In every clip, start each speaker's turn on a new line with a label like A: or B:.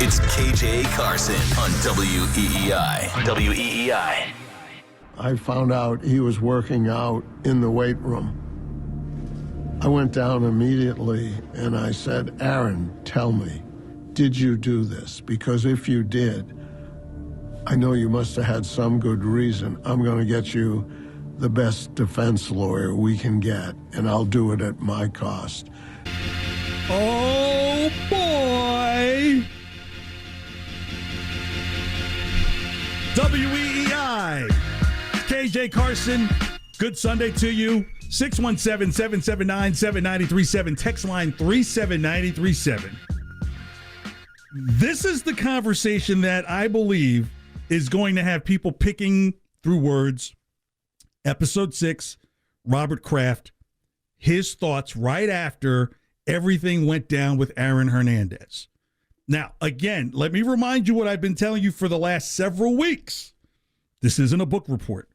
A: It's KJ Carson on WEEI. WEEI.
B: I found out he was working out in the weight room. I went down immediately and I said, Aaron, tell me, did you do this? Because if you did, I know you must have had some good reason. I'm going to get you the best defense lawyer we can get, and I'll do it at my cost.
C: Oh, boy. WEEI. KJ Carson, good Sunday to you. 617-779-7937. Text line 37937. This is the conversation that I believe is going to have people picking through words. Episode 6, Robert Kraft, his thoughts right after everything went down with Aaron Hernandez. Now, again, let me remind you what I've been telling you for the last several weeks. This isn't a book report.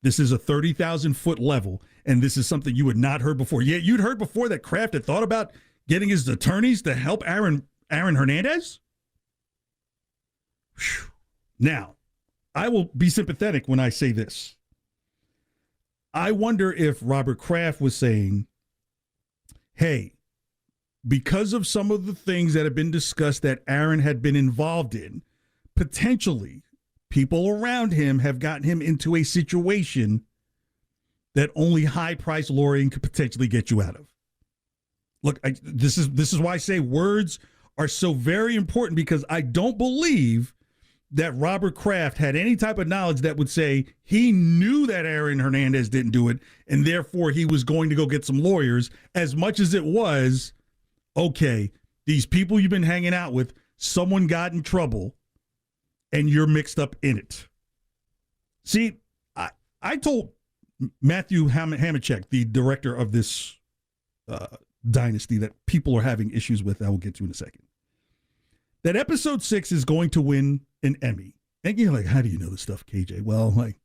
C: This is a 30,000-foot level, and this is something you had not heard before. Yeah, you'd heard before that Kraft had thought about getting his attorneys to help Aaron Hernandez? Whew. Now, I will be sympathetic when I say this. I wonder if Robert Kraft was saying, hey, because of some of the things that have been discussed that Aaron had been involved in, potentially people around him have gotten him into a situation that only high-priced lawyering could potentially get you out of. Look, this is why I say words are so very important, because I don't believe that Robert Kraft had any type of knowledge that would say he knew that Aaron Hernandez didn't do it, and therefore he was going to go get some lawyers, as much as it was, okay, these people you've been hanging out with, someone got in trouble, and you're mixed up in it. See, I told Matthew Hamachek, the director of this Dynasty, that people are having issues with, I will get to in a second, that episode 6 is going to win an Emmy. And you're like, how do you know this stuff, KJ? Well, like,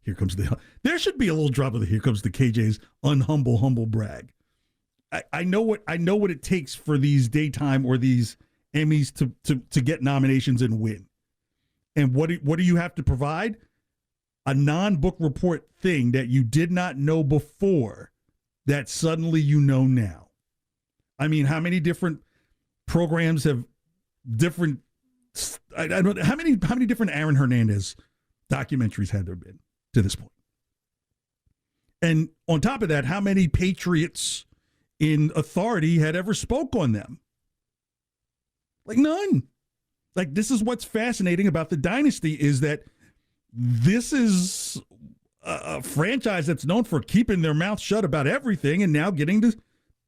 C: there should be a little drop of the here comes the KJ's humble brag. I know what it takes for these daytime or these Emmys to get nominations and win. And what do you have to provide? A non-book report thing that you did not know before that suddenly you know now. I mean, how many different programs have different, I don't know, how many different Aaron Hernandez documentaries had there been to this point? And on top of that, how many Patriots in authority had ever spoke on them? Like none. Like, this is what's fascinating about the Dynasty, is that this is a franchise that's known for keeping their mouth shut about everything and now getting to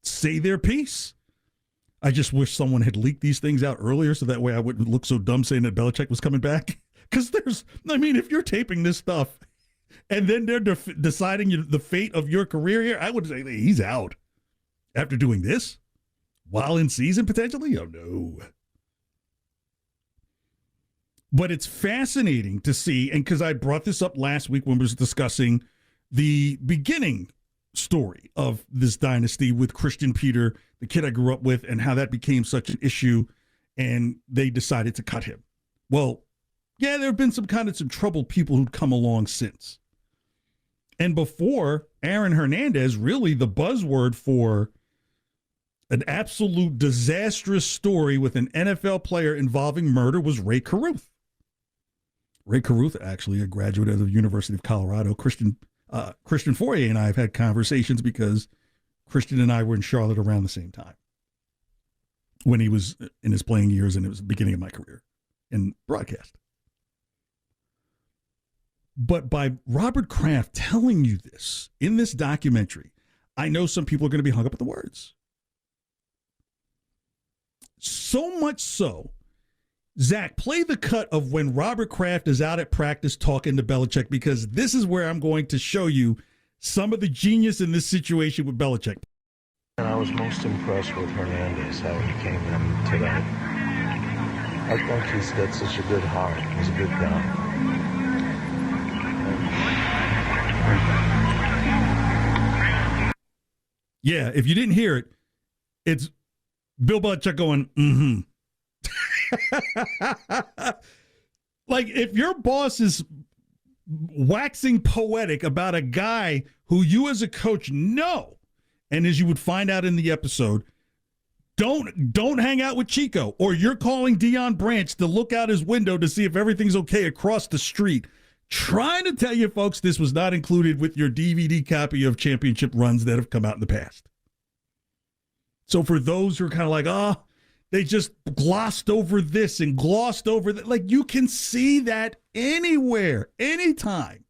C: say their piece. I just wish someone had leaked these things out earlier so that way I wouldn't look so dumb saying that Belichick was coming back. Because if you're taping this stuff and then they're deciding the fate of your career here, I would say he's out after doing this while in season potentially. Oh, no. But it's fascinating to see, and because I brought this up last week when we was discussing the beginning story of this Dynasty with Christian Peter, the kid I grew up with, and how that became such an issue, and they decided to cut him. Well, yeah, there have been some troubled people who'd come along since. And before Aaron Hernandez, really the buzzword for an absolute disastrous story with an NFL player involving murder was Ray Caruth. Ray Caruth, actually a graduate of the University of Colorado. Christian Fourier and I have had conversations because Christian and I were in Charlotte around the same time when he was in his playing years, and it was the beginning of my career in broadcast. But by Robert Kraft telling you this in this documentary, I know some people are going to be hung up at the words. So much so, Zach, play the cut of when Robert Kraft is out at practice talking to Belichick, because this is where I'm going to show you some of the genius in this situation with Belichick.
B: And I was most impressed with Hernandez, how he came in today. I think he's got such a good heart. He's a good guy.
C: Yeah, if you didn't hear it, it's Bill Belichick going, mm-hmm. Like, if your boss is waxing poetic about a guy who you as a coach know, and as you would find out in the episode, don't hang out with Chico, or you're calling Deion Branch to look out his window to see if everything's okay across the street, trying to tell you folks this was not included with your DVD copy of championship runs that have come out in the past. So for those who are kind of like, they just glossed over this and glossed over that, like, you can see that anywhere, anytime.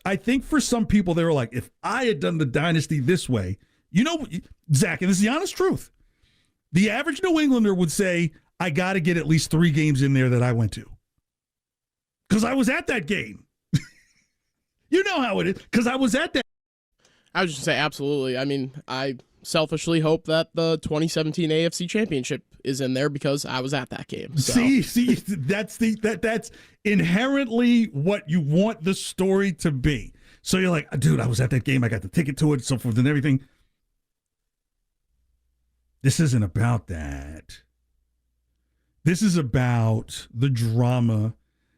C: I think for some people, they were like, if I had done the Dynasty this way, Zach, and this is the honest truth, the average New Englander would say, I got to get at least 3 games in there that I went to. Because I was at that game. You know how it is, because I was at that.
D: I was just going to say, absolutely. I mean, I selfishly hope that the 2017 AFC Championship is in there because I was at that game. So.
C: See, that's inherently what you want the story to be. So you're like, dude, I was at that game. I got the ticket to it, so forth and everything. This isn't about that. This is about the drama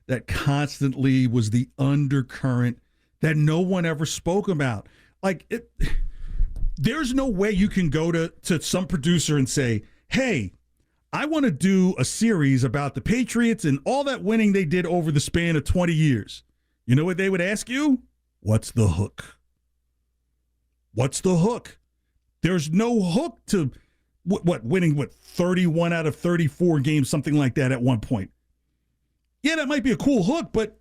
C: that constantly was the undercurrent that no one ever spoke about. Like, there's no way you can go to some producer and say, hey, I want to do a series about the Patriots and all that winning they did over the span of 20 years. You know what they would ask you? What's the hook? What's the hook? There's no hook to winning 31 out of 34 games, something like that at one point. Yeah, that might be a cool hook, but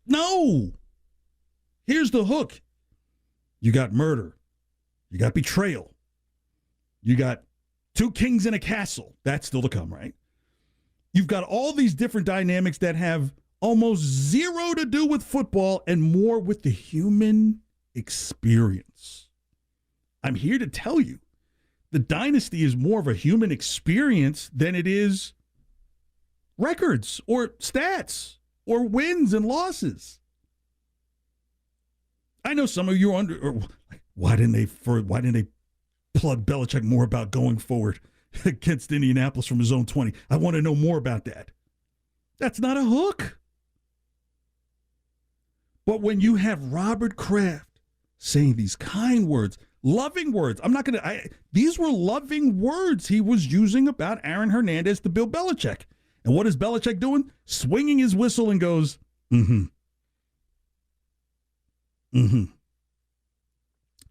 C: no. Here's the hook. You got murder. You got betrayal. You got 2 kings in a castle. That's still to come, right? You've got all these different dynamics that have almost zero to do with football and more with the human experience. I'm here to tell you, the Dynasty is more of a human experience than it is records or stats or wins and losses. I know some of you are why didn't they plug Belichick more about going forward against Indianapolis from his own 20? I want to know more about that. That's not a hook. But when you have Robert Kraft saying these kind words, loving words, these were loving words he was using about Aaron Hernandez to Bill Belichick. And what is Belichick doing? Swinging his whistle and goes, mm-hmm. Mm-hmm.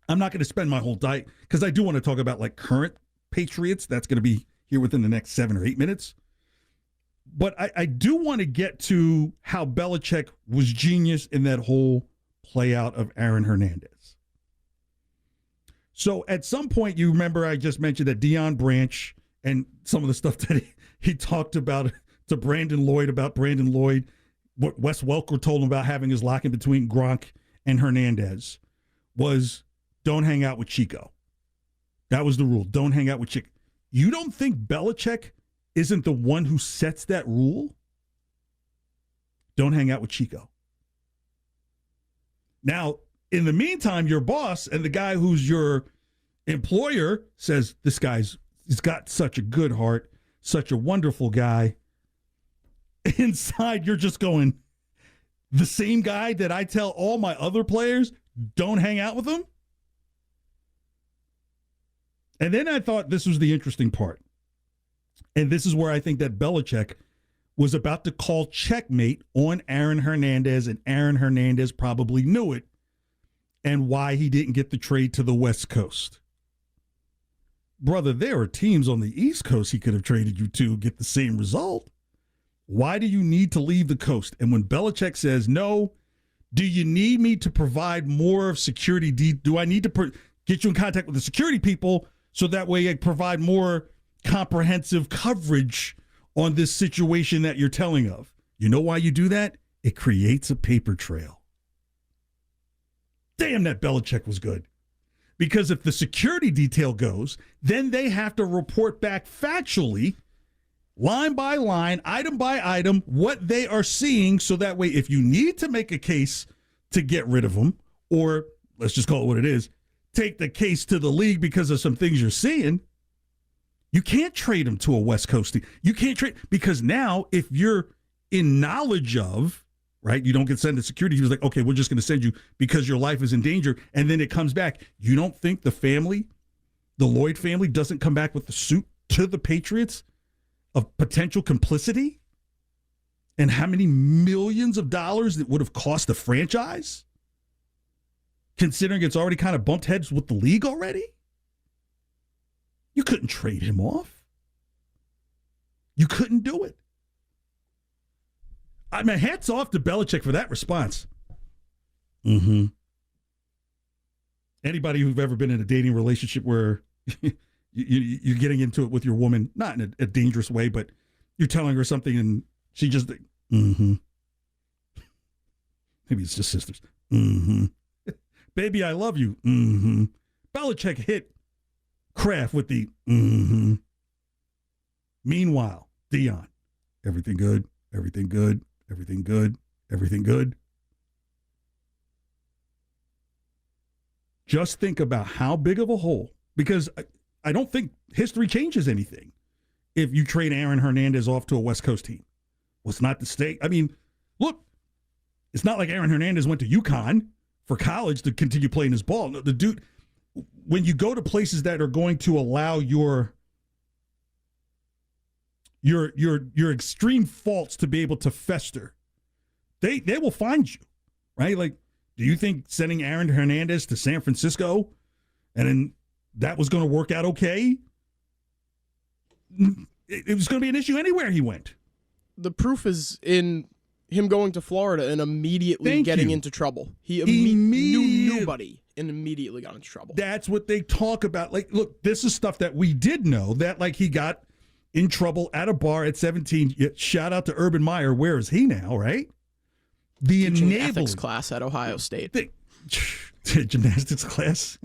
C: I'm not going to spend my whole day, because I do want to talk about like current Patriots. That's going to be here within the next 7 or 8 minutes. But I do want to get to how Belichick was genius in that whole play out of Aaron Hernandez. So at some point, you remember I just mentioned that Deion Branch and some of the stuff that he talked about to Brandon Lloyd, what Wes Welker told him about having his lock in between Gronk and Hernandez was, don't hang out with Chico. That was the rule. Don't hang out with Chico. You don't think Belichick isn't the one who sets that rule? Don't hang out with Chico. Now, in the meantime, your boss and the guy who's your employer says, he's got such a good heart, such a wonderful guy. Inside, you're just going, the same guy that I tell all my other players, don't hang out with him? And then I thought this was the interesting part. And this is where I think that Belichick was about to call checkmate on Aaron Hernandez, and Aaron Hernandez probably knew it, and why he didn't get the trade to the West Coast. Brother, there are teams on the East Coast he could have traded you to get the same result. Why do you need to leave the coast? And when Belichick says, no, do you need me to provide more of security? Do I need to get you in contact with the security people so that way I provide more comprehensive coverage on this situation that you're telling of? You know why you do that? It creates a paper trail. Damn, that Belichick was good. Because if the security detail goes, then they have to report back factually, line by line, item by item, what they are seeing, so that way if you need to make a case to get rid of them, or let's just call it what it is, take the case to the league because of some things you're seeing, You can't trade him to a West Coast team. You can't trade because now if you're in knowledge of, right, you don't get sent to security. He was like, okay, we're just going to send you because your life is in danger. And then it comes back. You don't think the family, the Lloyd family, doesn't come back with the suit to the Patriots of potential complicity? And how many millions of dollars it would have cost the franchise? Considering it's already kind of bumped heads with the league already? You couldn't trade him off. You couldn't do it. I mean, hats off to Belichick for that response. Mm-hmm. Anybody who've ever been in a dating relationship where you're getting into it with your woman, not in a dangerous way, but you're telling her something and she just, mm-hmm. Maybe it's just sisters. Mm-hmm. Baby, I love you. Mm-hmm. Belichick hit Kraft with the mm-hmm. Meanwhile, Dion, everything good, everything good, everything good, everything good. Just think about how big of a hole, because I don't think history changes anything if you trade Aaron Hernandez off to a West Coast team. Well, it's not the state. I mean, look, it's not like Aaron Hernandez went to UConn for college to continue playing his ball. No, the dude, when you go to places that are going to allow your extreme faults to be able to fester, they will find you, right? Like, do you think sending Aaron Hernandez to San Francisco and then that was going to work out okay? It was going to be an issue anywhere he went. The
D: proof is in him going to Florida and immediately getting into trouble. He knew nobody and immediately got into trouble.
C: That's what they talk about. Like, look, this is stuff that we did know, that like he got in trouble at a bar at 17. Shout out to Urban Meyer. Where is he now, right? The
D: teaching ethics class at Ohio State.
C: Gymnastics class.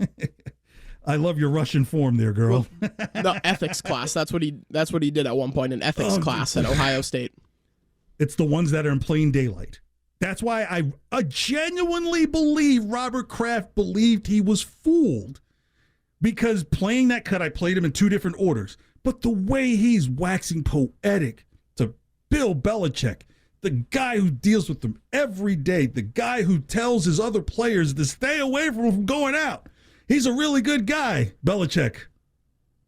C: I love your Russian form there, girl.
D: Well, no, ethics class. That's what he did at one point, an ethics class at Ohio State.
C: It's the ones that are in plain daylight. That's why I genuinely believe Robert Kraft believed he was fooled, because playing that cut, I played him in two different orders. But the way he's waxing poetic to Bill Belichick, the guy who deals with them every day, the guy who tells his other players to stay away from going out. He's a really good guy, Belichick.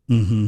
C: Mm-hmm.